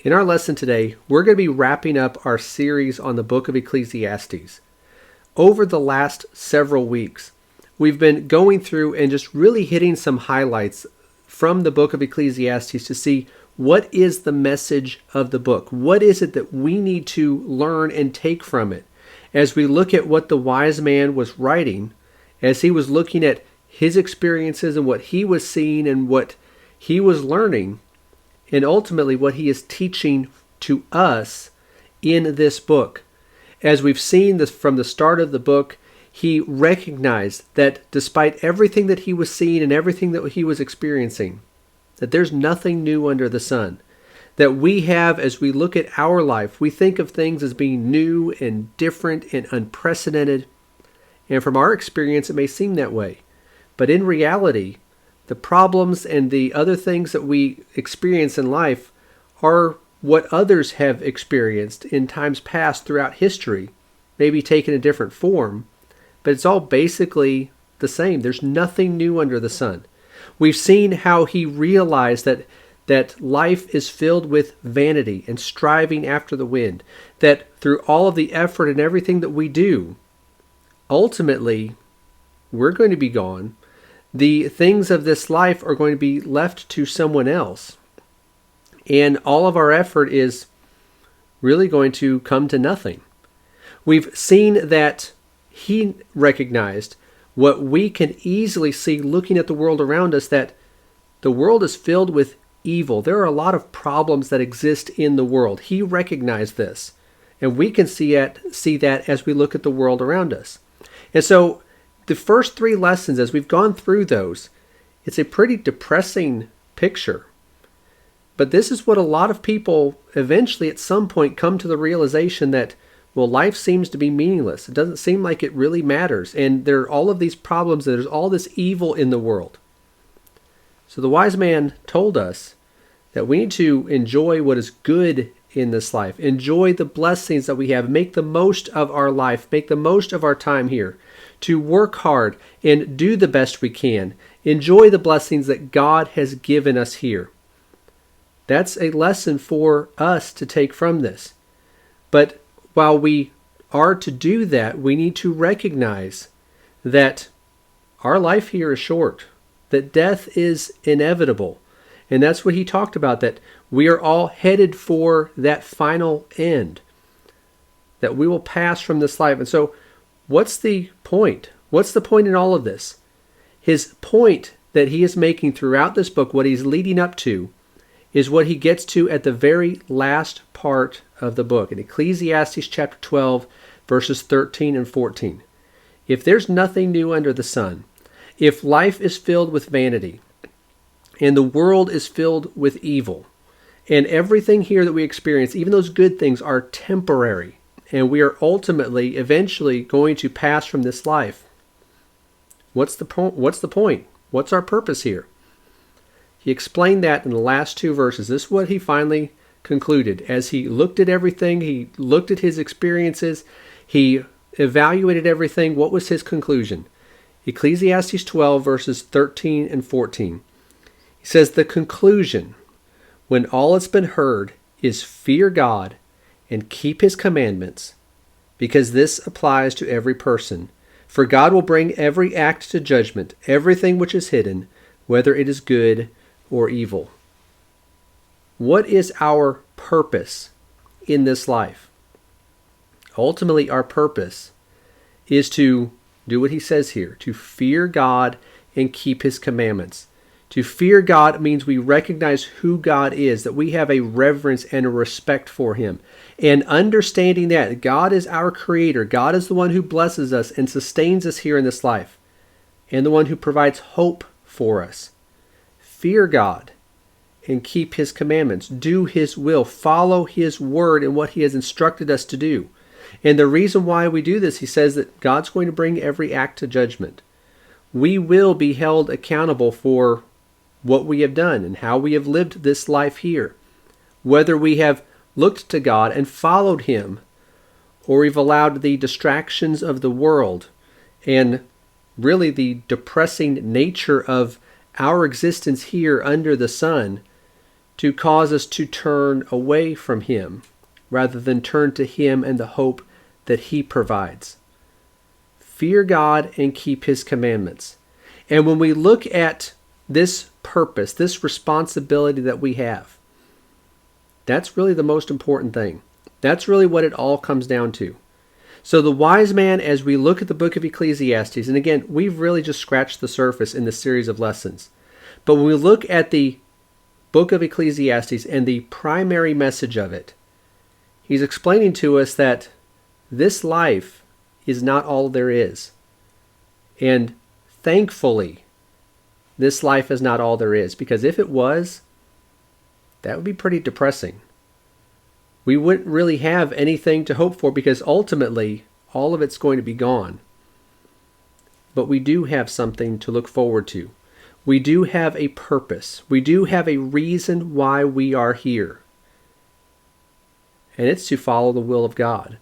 In our lesson today, we're going to be wrapping up our series on the book of Ecclesiastes. Over the last several weeks, we've been going through and just really hitting some highlights from the book of Ecclesiastes to see what is the message of the book. What is it that we need to learn and take from it as we look at what the wise man was writing, as he was looking at his experiences and what he was seeing and what he was learning, and ultimately what he is teaching to us in this book. As we've seen this from the start of the book, he recognized that despite everything that he was seeing and everything that he was experiencing, that there's nothing new under the sun. That we have, as we look at our life, we think of things as being new and different and unprecedented. And from our experience, it may seem that way. But in reality, the problems and the other things that we experience in life are what others have experienced in times past throughout history, maybe taken a different form, but it's all basically the same. There's nothing new under the sun. We've seen how he realized that life is filled with vanity and striving after the wind, that through all of the effort and everything that we do, ultimately, we're going to be gone. The things of this life are going to be left to someone else. And all of our effort is really going to come to nothing. We've seen that he recognized what we can easily see looking at the world around us, that the world is filled with evil. There are a lot of problems that exist in the world. He recognized this. And we can see that as we look at the world around us. And so the first three lessons, as we've gone through those, it's a pretty depressing picture. But this is what a lot of people eventually at some point come to the realization that, well, life seems to be meaningless. It doesn't seem like it really matters. And there are all of these problems. There's all this evil in the world. So the wise man told us that we need to enjoy what is good in this life. Enjoy the blessings that we have. Make the most of our life. Make the most of our time here. To work hard and do the best we can. Enjoy the blessings that God has given us here. That's a lesson for us to take from this. But while we are to do that, we need to recognize that our life here is short, that death is inevitable. And that's what he talked about, that we are all headed for that final end, that we will pass from this life. And so what's the point? What's the point in all of this? His point that he is making throughout this book, what he's leading up to, is what he gets to at the very last part of the book, in Ecclesiastes chapter 12, verses 13 and 14. If there's nothing new under the sun, if life is filled with vanity, and the world is filled with evil, and everything here that we experience, even those good things, are temporary, and we are ultimately, eventually going to pass from this life, what's the point? What's our purpose here? He explained that in the last two verses. This is what he finally concluded. As he looked at everything, he looked at his experiences, he evaluated everything. What was his conclusion? Ecclesiastes 12, verses 13 and 14. He says, the conclusion, when all has been heard, is fear God and keep his commandments, because this applies to every person. For God will bring every act to judgment, everything which is hidden, whether it is good or evil. What is our purpose in this life? Ultimately, our purpose is to do what he says here, to fear God and keep his commandments. To fear God means we recognize who God is, that we have a reverence and a respect for him. And understanding that God is our creator, God is the one who blesses us and sustains us here in this life, and the one who provides hope for us. Fear God and keep his commandments. Do his will. Follow his word and what he has instructed us to do. And the reason why we do this, he says that God's going to bring every act to judgment. We will be held accountable for what we have done and how we have lived this life here. Whether we have looked to God and followed him, or we've allowed the distractions of the world and really the depressing nature of our existence here under the sun to cause us to turn away from Him rather than turn to Him and the hope that He provides. Fear God and keep His commandments. And when we look at this purpose, this responsibility that we have, that's really the most important thing. That's really what it all comes down to. So the wise man, as we look at the book of Ecclesiastes, and again, we've really just scratched the surface in this series of lessons. But when we look at the book of Ecclesiastes and the primary message of it, he's explaining to us that this life is not all there is. And thankfully, this life is not all there is, because if it was, that would be pretty depressing. We wouldn't really have anything to hope for, because ultimately, all of it's going to be gone. But we do have something to look forward to. We do have a purpose. We do have a reason why we are here. And it's to follow the will of God.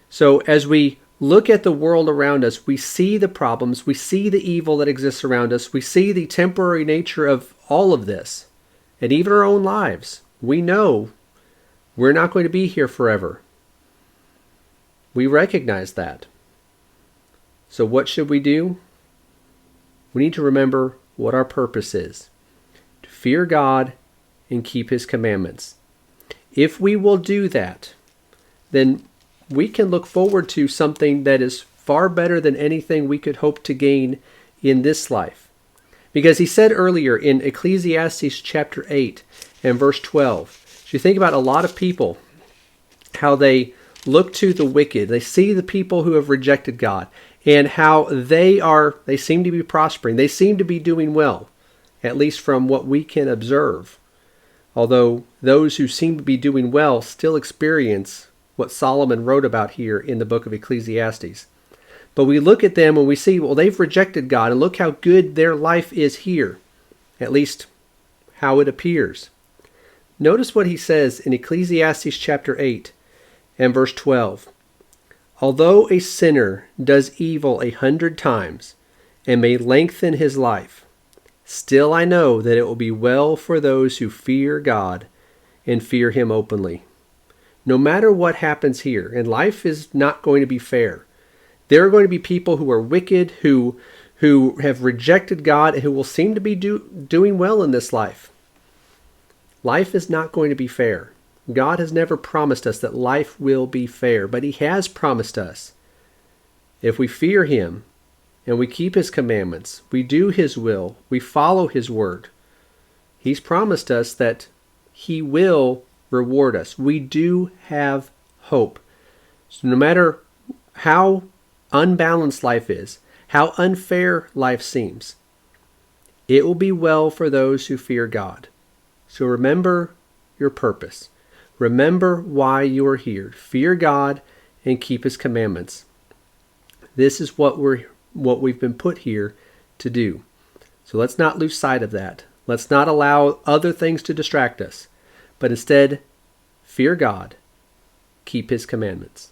So as we look at the world around us, we see the problems, we see the evil that exists around us, we see the temporary nature of all of this, and even our own lives. We know we're not going to be here forever. We recognize that. So what should we do? We need to remember what our purpose is: to fear God and keep His commandments. If we will do that, then we can look forward to something that is far better than anything we could hope to gain in this life. Because he said earlier in Ecclesiastes chapter 8 and verse 12, so you think about a lot of people, how they look to the wicked. They see the people who have rejected God and how they seem to be prospering. They seem to be doing well, at least from what we can observe. Although those who seem to be doing well still experience what Solomon wrote about here in the book of Ecclesiastes. But we look at them and we see, well, they've rejected God, and look how good their life is here, at least how it appears. Notice what he says in Ecclesiastes chapter 8 and verse 12. Although a sinner does evil 100 times and may lengthen his life, still I know that it will be well for those who fear God and fear Him openly. No matter what happens here, and life is not going to be fair. There are going to be people who are wicked, who have rejected God, and who will seem to be doing well in this life. Life is not going to be fair. God has never promised us that life will be fair, but He has promised us, if we fear Him and we keep His commandments, we do His will, we follow His word, He's promised us that He will reward us. We do have hope. So no matter how unbalanced life is, how unfair life seems, it will be well for those who fear God. So remember your purpose. Remember why you are here. Fear God and keep His commandments. This is what we've been put here to do. So let's not lose sight of that. Let's not allow other things to distract us, but instead fear God, keep His commandments.